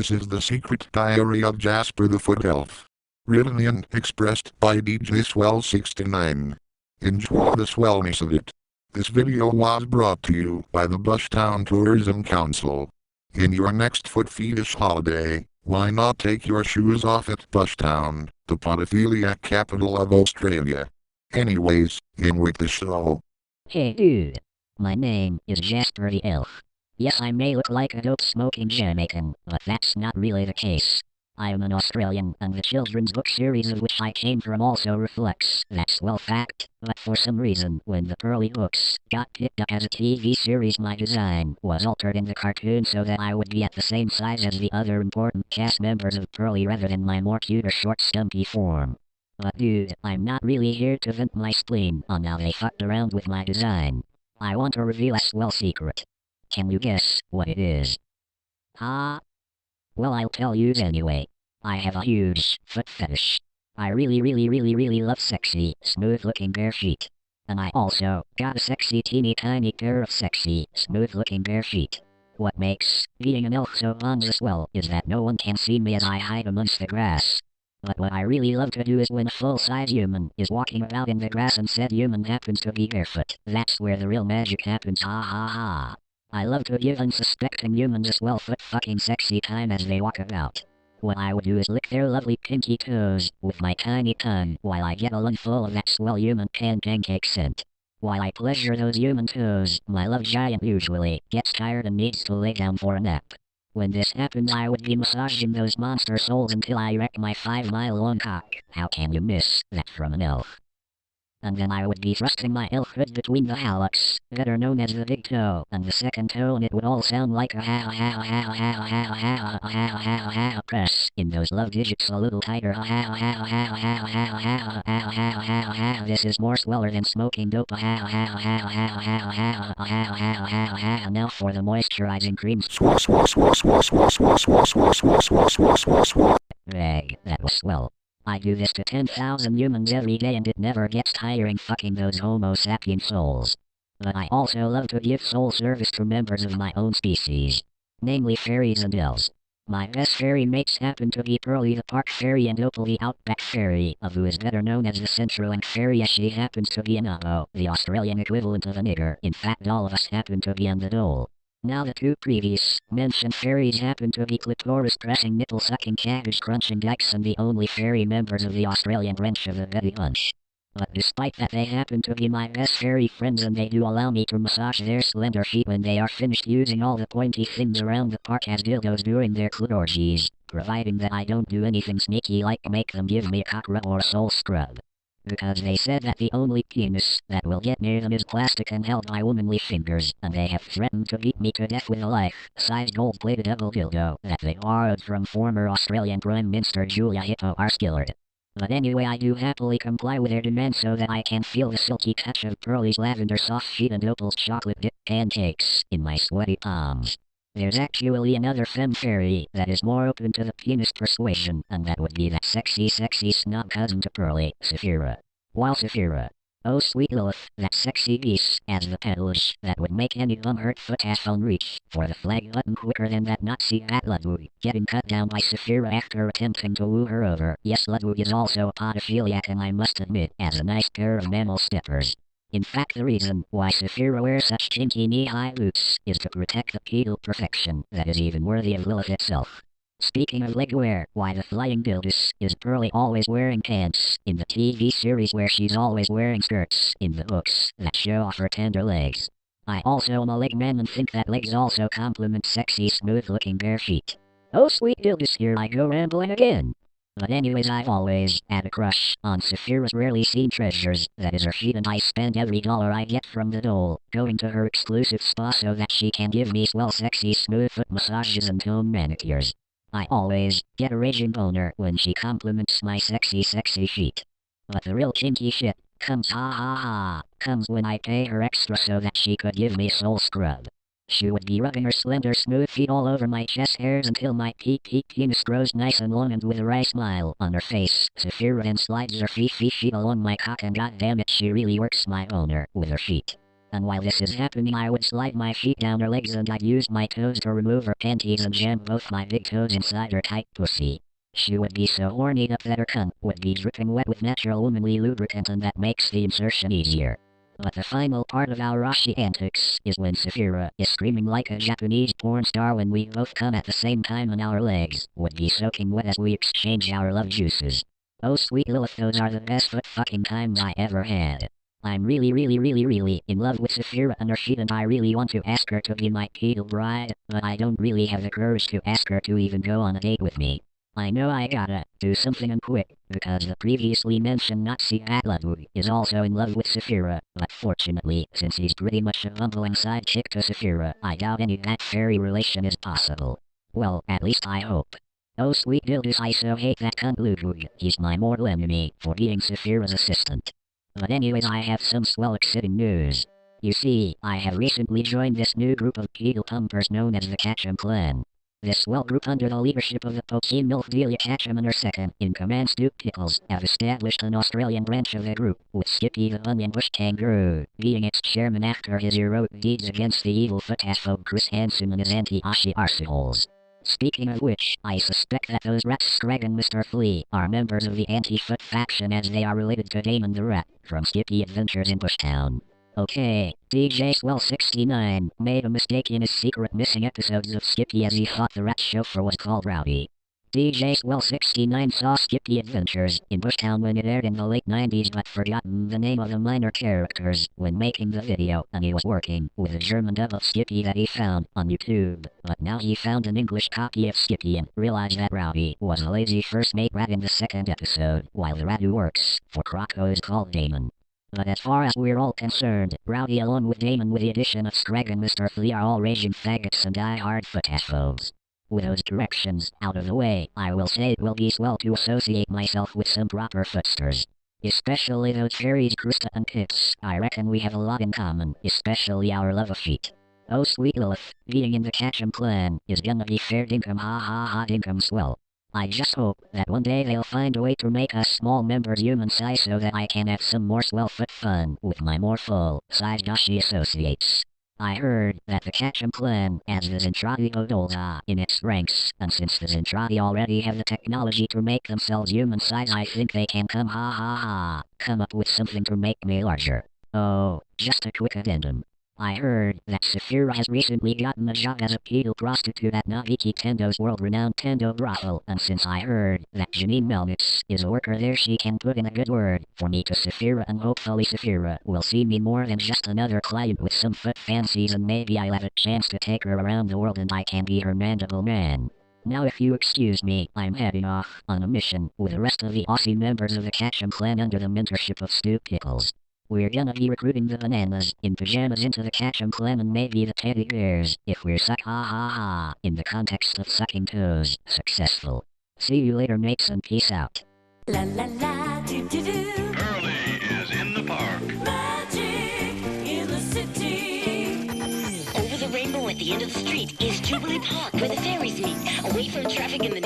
This is the secret diary of Jasper the Foot Elf. Written and expressed by DJ Swell69. Enjoy the swellness of it. This video was brought to you by the Bushtown Tourism Council. In your next foot fetish holiday, why not take your shoes off at Bushtown, the podophiliac capital of Australia? Anyways, in with the show. Hey dude. My name is Jasper the Elf. Yes, I may look like a dope-smoking Jamaican, but that's not really the case. I am an Australian, and the children's book series of which I came from also reflects that swell fact, but for some reason, when the Pearly books got picked up as a TV series, my design was altered in the cartoon so that I would be at the same size as the other important cast members of Pearly rather than my more cuter short stumpy form. But dude, I'm not really here to vent my spleen on how they fucked around with my design. I want to reveal a swell secret. Can you guess what it is? Well, I'll tell you anyway. I have a huge foot fetish. I really love sexy, smooth-looking bare feet. And I also got a sexy teeny tiny pair of sexy, smooth-looking bare feet. What makes being an elf so bonza swell is that no one can see me as I hide amongst the grass. But what I really love to do is when a full-size human is walking about in the grass and said human happens to be barefoot. That's where the real magic happens, ha ha ha. I love to give unsuspecting humans a swell foot fucking sexy time as they walk about. What I would do is lick their lovely pinky toes with my tiny tongue while I get a lungful of that swell human pancake scent. While I pleasure those human toes, my love giant usually gets tired and needs to lay down for a nap. When this happens, I would be massaging those monster souls until I wreck my 5-mile-long cock. How can you miss that from an elf? And then I would be thrusting my elfhood between the hallux, better known as the big toe, and the second toe, and it would all sound like a ha press in those love digits a little tighter. This is more sweller than smoking dope. Now for the moisturizing creams. Rag, that was swell. I do this to 10,000 humans every day and it never gets tiring fucking those homo sapien souls. But I also love to give soul service to members of my own species. Namely fairies and elves. My best fairy mates happen to be Pearly the Park Fairy and Opal the Outback Fairy, of who is better known as the CenturyLink Fairy as she happens to be an Abo, the Australian equivalent of a nigger. In fact, all of us happen to be on the dole. Now the two previous mentioned fairies happen to be clitoris-pressing, nipple-sucking, cabbage-crunching dykes and the only fairy members of the Australian branch of the Betty Bunch. But despite that, they happen to be my best fairy friends and they do allow me to massage their slender feet when they are finished using all the pointy things around the park as dildos during their clitorgies, providing that I don't do anything sneaky like make them give me a cock rub or a soul scrub. Because they said that the only penis that will get near them is plastic and held by womanly fingers, and they have threatened to beat me to death with a life-size gold-plated double dildo that they borrowed from former Australian Prime Minister Julia Hippo Arskillard. But anyway, I do happily comply with their demands so that I can feel the silky touch of Pearly's lavender soft sheet and Opal's chocolate dip pancakes in my sweaty palms. There's actually another femme fairy that is more open to the penis persuasion, and that would be that sexy snob cousin to Pearly, Saphira. While Saphira, oh sweet Lilith, that sexy beast, as the pedals that would make any bum-hurt foot asshole reach for the flag button quicker than that Nazi at Ludwig, getting cut down by Saphira after attempting to woo her over. Yes, Ludwig is also a podophiliac, and I must admit, as a nice pair of mammal steppers. In fact, the reason why Saphira wears such kinky knee-high boots is to protect the pedal perfection that is even worthy of Lilith itself. Speaking of leg wear, why the flying dildos is Pearly always wearing pants in the TV series where she's always wearing skirts in the books that show off her tender legs. I also am a leg man and think that legs also complement sexy smooth-looking bare feet. Oh sweet dildos, here I go rambling again. But anyways, I've always had a crush on Saphira's rarely seen treasures, that is her feet, and I spend every dollar I get from the dole going to her exclusive spa so that she can give me swell sexy smooth foot massages and home manicures. I always get a raging boner when she compliments my sexy feet. But the real kinky shit comes comes when I pay her extra so that she could give me a soul scrub. She would be rubbing her slender smooth feet all over my chest hairs until my penis grows nice and long, and with a wry smile on her face, Saphira then slides her feet along my cock, and goddammit, she really works my boner with her feet. and while this is happening I would slide my feet down her legs and I'd use my toes to remove her panties and jam both my big toes inside her tight pussy. She would be so horny up that her cunt would be dripping wet with natural womanly lubricant, and that makes the insertion easier. But the final part of our Rashi antics is when Saphira is screaming like a Japanese porn star when we both come at the same time and our legs would be soaking wet as we exchange our love juices. Oh sweet Lilith, those are the best foot fucking times I ever had. I'm really in love with Saphira and her feet, and I really want to ask her to be my pedal bride, but I don't really have the courage to ask her to even go on a date with me. I know I gotta do something and quick, because the previously mentioned Nazi Lade is also in love with Saphira, but fortunately, since he's pretty much a bumbling side chick to Saphira, I doubt any that fairy relation is possible. Well, at least I hope. Oh sweet dildos, I so hate that cunt Lade. He's my mortal enemy for being Saphira's assistant. But anyways, I have some swell exciting news. You see, I have recently joined this new group of pedal pumpers known as the Ketchum Clan. This swell group under the leadership of the Poteen MILF Delia Ketchum and her second-in-command Stoop Pickles have established an Australian branch of the group, with Skippy the Onion Bush Kangaroo being its chairman after his heroic deeds against the evil foot-assphobe Chris Hansen and his anti-Aussie arseholes. Speaking of which, I suspect that those rats Scrag and Mr. Flea are members of the anti-foot faction, as they are related to Damon the Rat from Skippy Adventures in Bushtown. Okay, DJ Swell69 made a mistake in his secret missing episodes of Skippy, as he thought the rat chauffeur was called Rowdy. DJ Swell69 saw Skippy Adventures in Bushtown when it aired in the late 90s, but forgotten the name of the minor characters when making the video, and he was working with a German dub of Skippy that he found on YouTube. But now he found an English copy of Skippy and realized that Rowdy was a lazy first mate rat in the second episode, while the rat who works for Croco is called Damon. But as far as we're all concerned, Rowdy along with Damon with the addition of Scrag and Mr. Flea are all raging faggots and die-hard foot-assholes. With those directions out of the way, I will say it will be swell to associate myself with some proper footsters. Especially those fairies Krista and Pix. I reckon we have a lot in common, especially our love of feet. Oh sweet Lilith, being in the Ketchum Clan is gonna be fair dinkum, ha ha ha dinkum swell. I just hope that one day they'll find a way to make us small members human size so that I can have some more swell foot fun with my more full-sized Dashi associates. I heard that the Ketchum Clan has the Zentradi Odolza in its ranks, and since the Zentradi already have the technology to make themselves human size, I think they can come up with something to make me larger. Oh, just a quick addendum. I heard that Saphira has recently gotten a job as a pedal prostitute at Naviki Tendo's world-renowned Tendo brothel, and since I heard that Janine Melnitz is a worker there, she can put in a good word for me to Saphira, and hopefully Saphira will see me more than just another client with some foot fancies, and maybe I'll have a chance to take her around the world and I can be her mandible man. Now if you excuse me, I'm heading off on a mission with the rest of the Aussie members of the Ketchum Clan under the mentorship of Stoop Pickles. We're gonna be recruiting the bananas in pajamas into the Ketchum Clan, and maybe the teddy bears, if we're in the context of sucking toes, successful. See you later mates, and peace out. La la la do do do. Early is in the park. Magic in the city. Over the rainbow at the end of the street is Jubilee Park, where the fairies meet. Away from traffic in the